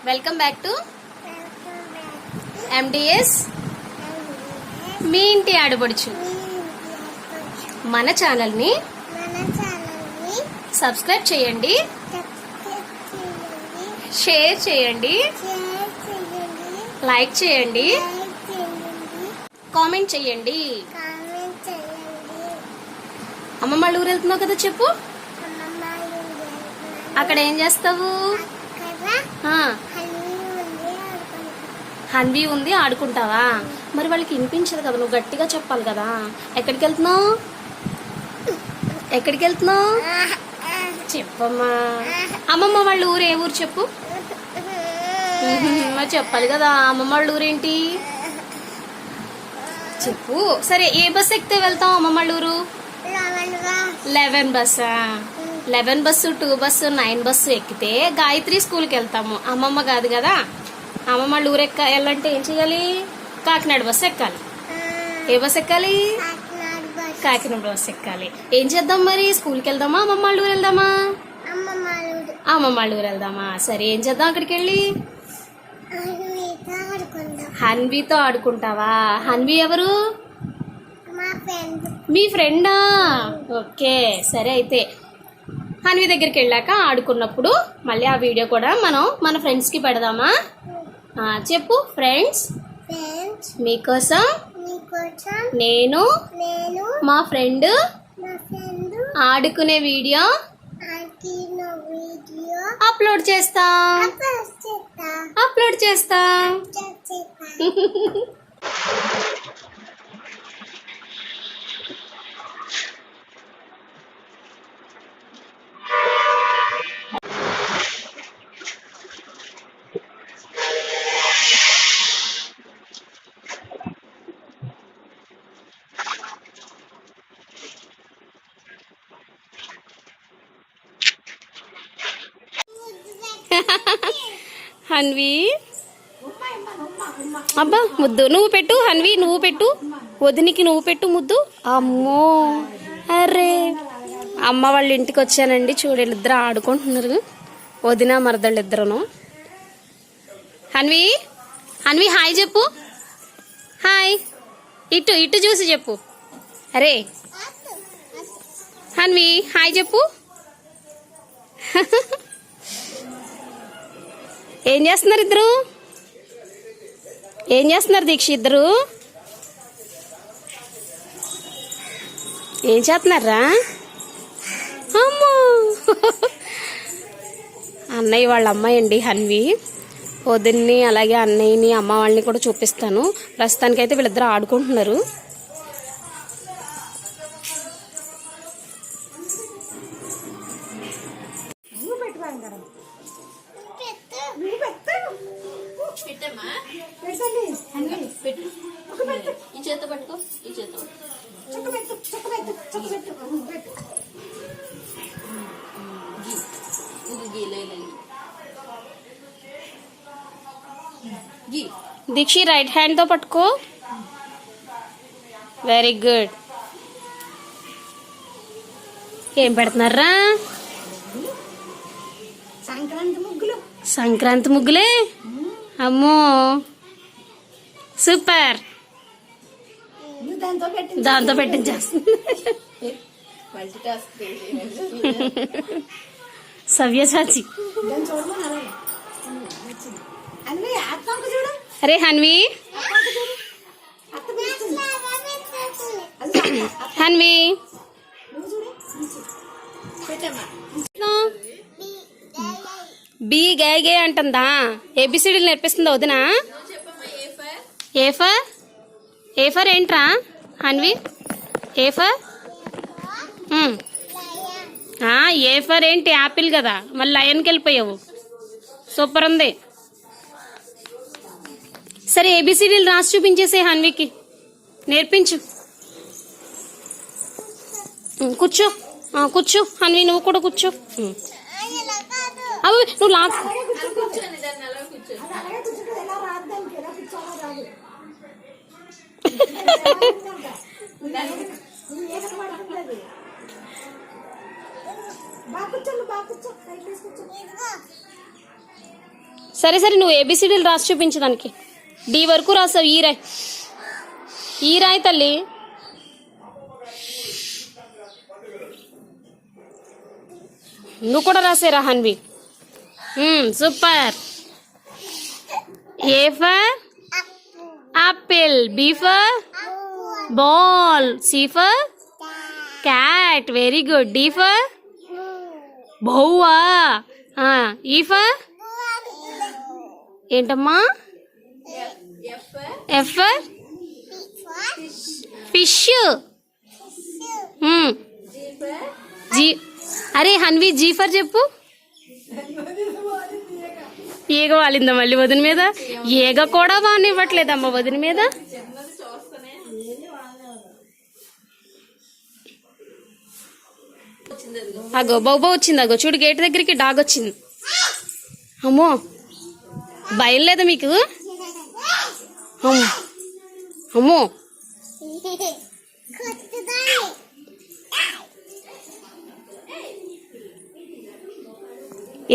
Welcome back to MDS మీ ఇంటి ఆడపడుచు. మన ఛానల్ ని సబ్స్క్రైబ్ చేయండి, షేర్ చేయండి, లైక్ చేయండి, కామెంట్ చేయండి. అమ్మమ్మ వాళ్ళ ఊరు వెళ్తున్నావు కదా, చెప్పు. అక్కడ ఏం చేస్తావు? హన్వీ ఉంది, ఆడుకుంటావా? మరి వాళ్ళకి వినిపించదు కదా, నువ్వు గట్టిగా చెప్పాలి కదా. ఎక్కడికి వెళ్తున్నావు? ఎక్కడికి వెళ్తున్నావు చెప్పమ్మా. అమ్మమ్మ వాళ్ళ ఊరు ఏ ఊరు చెప్పు. మరి చెప్పాలి కదా, అమ్మమ్మ వాళ్ళ ఊరేంటి చెప్పు. సరే, ఏ బస్ ఎక్కితే వెళ్తాం అమ్మమ్మ వాళ్ళ ఊరు? 11 బస్సా? 11 బస్సు, 2 బస్సు, 9 బస్సు ఎక్కితే గాయత్రి స్కూల్కి వెళ్తాము. అమ్మమ్మ కాదు కదా. అమ్మమ్మ వాళ్ళ ఊరు వెళ్ళాలంటే ఏం చేయాలి? కాకినాడ బస్సు ఎక్కాలి. ఏ బస్సు ఎక్కాలి? కాకినాడ బస్సు ఎక్కాలి. ఏం చేద్దాం మరి? స్కూల్కి వెళ్దామా, అమ్మమ్మ వాళ్ళ ఊరు వెళ్దామా? అమ్మమ్మ వాళ్ళ ఊరు వెళ్దామా? సరే, ఏం చేద్దాం అక్కడికి వెళ్ళి? హన్వీతో ఆడుకుంటావా? హన్వీ ఎవరు? మీ ఫ్రెండా? ఓకే, సరే. అయితే హన్వీ దగ్గరికి వెళ్ళాక ఆడుకున్నప్పుడు మళ్ళీ ఆ వీడియో కూడా మనం మన ఫ్రెండ్స్ కి పెడదామా? చెప్పు. ఫ్రెండ్స్, మీకోసం నేను మా ఫ్రెండ్ ఆడుకునే వీడియో అప్లోడ్ చేస్తా. హన్వీ, అబ్బా ముద్దు నువ్వు పెట్టు. హన్వీ నువ్వు పెట్టు, వదినికి నువ్వు పెట్టు ముద్దు. అమ్మో, అరే అమ్మ వాళ్ళ ఇంటికి వచ్చానండి. చూడండి, ఇద్దరు ఆడుకుంటున్నారు, వదిన మరదళ్ళు ఇద్దరును. హన్వీ, హన్వీ హాయ్ చెప్పు. హాయ్, ఇటు ఇటు చూసి చెప్పు. అరే హన్వీ హాయ్ చెప్పు. ఏం చేస్తున్నారు ఇద్దరు? ఏం చేస్తున్నారు దీక్ష ఇద్దరు? ఏం చేస్తున్నారా? అమ్మో, అన్నయ్య వాళ్ళ అమ్మాయి అండి హన్వీ. వదిన్ని అలాగే అన్నయ్యని అమ్మ వాళ్ళని కూడా చూపిస్తాను. ప్రస్తుతానికైతే వీళ్ళిద్దరు ఆడుకుంటున్నారు. ఈ చేత పట్టుకో, ఈ చేత దీక్షి రైట్ హ్యాండ్ తో పట్టుకో. Very good. ఏం పెడుతున్నారా? సంక్రాంతి ముగ్గులే. అమ్మో సూపర్. దాంతో పెట్టించేస్తుంది. సవ్యసాచి. అరే హన్వీ, హన్వీ బి గే గే అంటుందా? ఏబిసిడీలు నేర్పిస్తుందా వదిన? ఏ ఫర్ ఏంట్రా హన్వీ? ఏ ఫర్ ఏంటి? యాపిల్ కదా, మళ్ళీ లయన్కి వెళ్ళిపోయావు. సూపర్ ఉంది. సరే, ఏబిసిడీలు రాసి చూపించేసే హన్వీకి, నేర్పించు. కూర్చో, కూర్చో హన్వీ, నువ్వు కూడా కూర్చో. అవి నువ్వు లాక్. సరే సరే నువ్వు ఏబిసిడీలు రాసి చూపించు దానికి. డి వరకు రాసావు. ఈ రాయి తల్లి. నువ్వు కూడా రాసేరా Hanvi. Super. A for apple, B for ball, C for cat, very good. D for బౌవా. ఈ ఫర్ ఏంటమ్మా? F for fish. జీ అరే హన్వి జీ ఫర్ చెప్పు. ఈగ వాలిందా మళ్ళీ వదిన మీద? ఈగ కూడా బానివ్వట్లేదమ్మా వదిన మీద. అగో బౌబా వచ్చింది. అగో చూడు గేట్ దగ్గరికి డాగ్ వచ్చింది. అమ్మో భయం లేదా మీకు? అమ్మో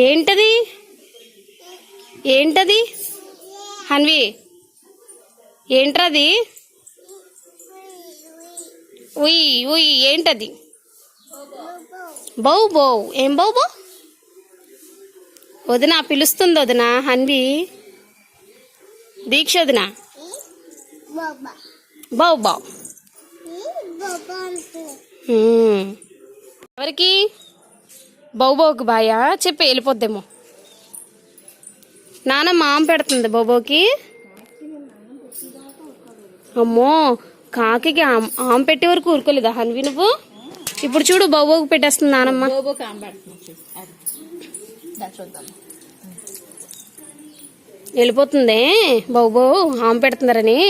ఏంటది? ఏంటది హన్వి? ఏంట్రది? ఉయ్ ఉయ్ ఏంటది? బౌ బౌ. ఏం బౌ బౌ? వదిన పిలుస్తుంది వదిన. హన్వి దీక్ష వదిన. బౌ బౌ. ఎవరికి? బౌబోకి బాయా చెప్పి వెళ్ళిపోద్దేమో. నానమ్మ ఆమె పెడుతుంది బౌబోకి. అమ్మో కాకి ఆమె పెట్టే వరకు ఊరుకోలేదా హన్వి నువ్వు? ఇప్పుడు చూడు బౌబోకి పెట్టేస్తుంది నానమ్మ. వెళ్ళిపోతుంది బౌబో ఆమె పెడుతున్నారని.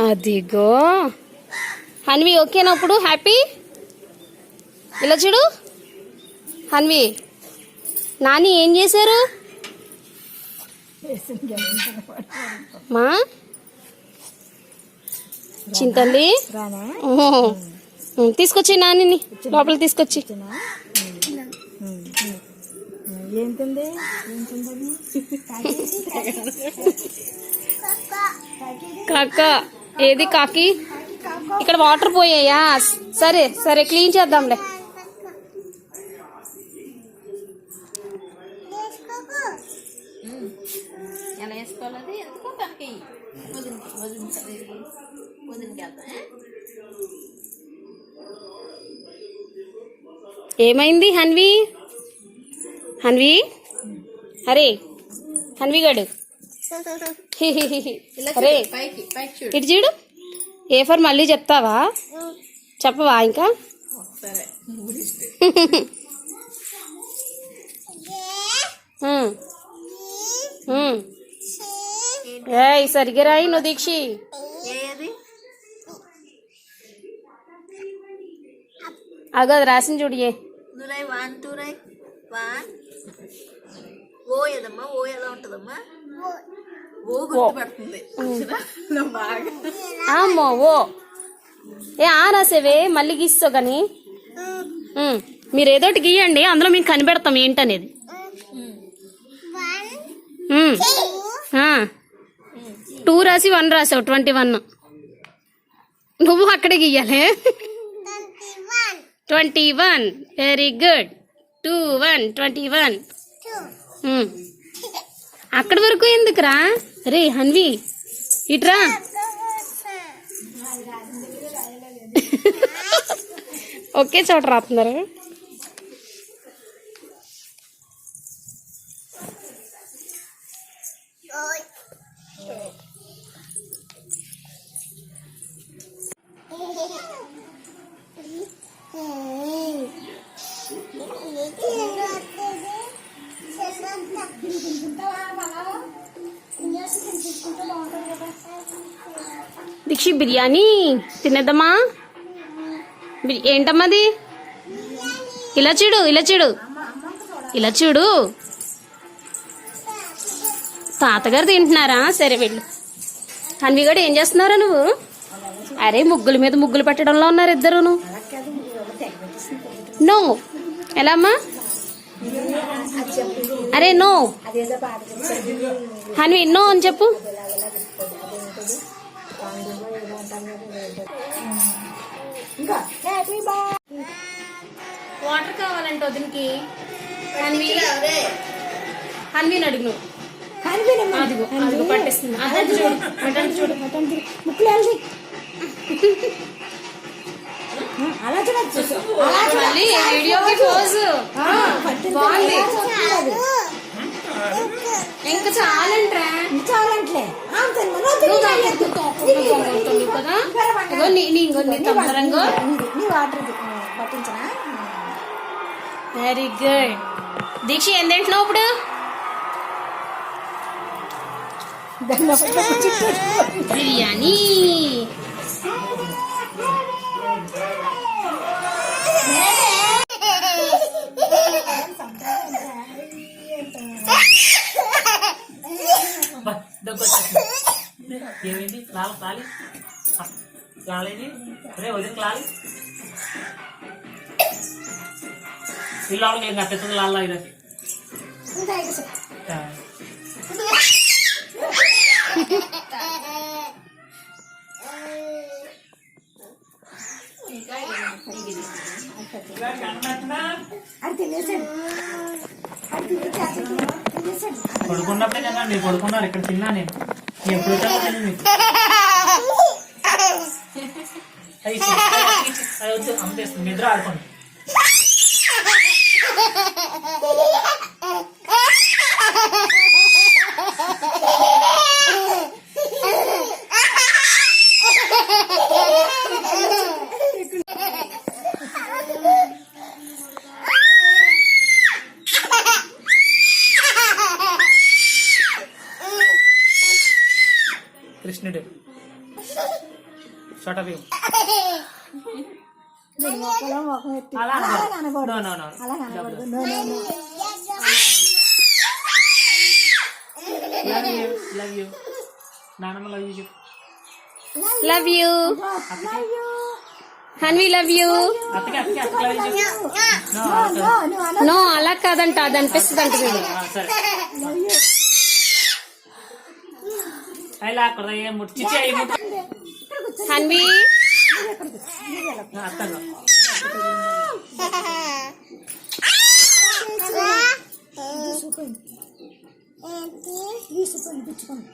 అదిగో హన్వి ఓకేనా ఇప్పుడు? హ్యాపీ? ఇలా చూడు హన్వి. నాని ఏం చేశారు? మా చింతల్లి తీసుకొచ్చి నాని లోపలికి తీసుకొచ్చి. కాక ఏది కాకి? ఇక్కడ వాటర్ పోయాయా? సరే సరే క్లీన్ చేద్దాంలే. ఎలా వేసుకోవాలి? ఎందుకో తనకి వదిలికి ఏమైంది హన్వి? హన్వి అరే హన్వి గడు అరే ఇటు చూడు. ఏ ఫర్ మళ్ళీ చెప్తావా? చెప్పవా ఇంకా? ఏయ్ సరిగ్గా రాయి నువ్వు దీక్షి. అగో అది రాసింది చూడు. ఏ 1 2 రాయ్. 1 ఓ ఏదమ్మా? ఓ ఎలా ఉంటదమ్మా? ఓ గుర్తుపడుతుంది. అమ్మో ఓ. ఏ ఆ రాసేవే మళ్ళీ గీస్తావు కానీ. మీరు ఏదోటి గీయండి, అందులో మేము కనిపెడతాం ఏంటనేది. 2 రాసి 1 రాసావు. 21 నువ్వు అక్కడే గీయాలి. 21 వెరీ గుడ్. 2 1 21. అక్కడి వరకు ఎందుకురా? రే హన్వి ఇట్రా. ఒకే చోట రాస్తున్నారు. దీక్షి బిర్యానీ తినేద్దామా? ఏంటమ్మది? ఇలా చూడు ఇలా చూడు ఇలా చూడు. తాతగారు తింటున్నారా? సరే వెళ్ళు. హన్వి గడు ఏం చేస్తున్నారా నువ్వు? అరే ముగ్గుల మీద ముగ్గులు పెట్టడంలో ఉన్నారు ఇద్దరును. నో ఎలా అమ్మా? అరే నో అదేదో పాట గురించి హన్వి నో అని చెప్పు. ఇంకా హ్యాపీ బర్త్డే వాటర్ కావాలంట వదినికి. హన్వి హన్విని అడుగు నువ్వు. అదిగో అదిగో పట్టేస్తుంది. అదంతా చూడు అదంతా చూడు. ముక్కులు వెళ్ళి అలా చూడచ్చు. మళ్ళీ వీడియోకి పోజు బాగుంది. ఇంకా చాలంట్రా. చాలంట్లే నువ్వు తాగుతావు కదా. ఇగో నీ తొందరంగా. నీ వాటర్ పట్టించనా. Very good. దీక్ష ఏం తింటున్నావు ఇప్పుడు? బిర్యానీ. ఏమైంది లాలి లాలేది రే వదిన లాలి ఇల్లు ఏం కట్టేస్తుంది లాలా ఇరసి అది తినేసాడు. అది తినేసాడు. పడుకున్నప్పుడే కదా మీరు పడుకున్నారు. ఇక్కడ తిన్నా నేను ఎప్పుడు వచ్చాను మీకు. అది వద్దు అమ్మేస్తుంది. నిద్ర ఆడుకోండి. కృష్ణుడు షార్ట్ ఆఫ్ ముఖం ఎత్తి అలా అలా అనకూడదు. కనకూడదు. No, no, no. అలా కనకూడదు. No, no, no. Love you నానమ్మ లవ్ యూ చెప్పు. Love you Hanvi. Love you. అత్తకి లవ్ యూ చెప్పు. No, no, అలా నో అలా కాదంట. అది అనిపిస్తుంది అంట చూడు. సరే అవి లాక్కూడదు. ఏం ముట్టి చిచ్చి అవి ముట్టి హన్వి అత్తగా తీసుకోండి.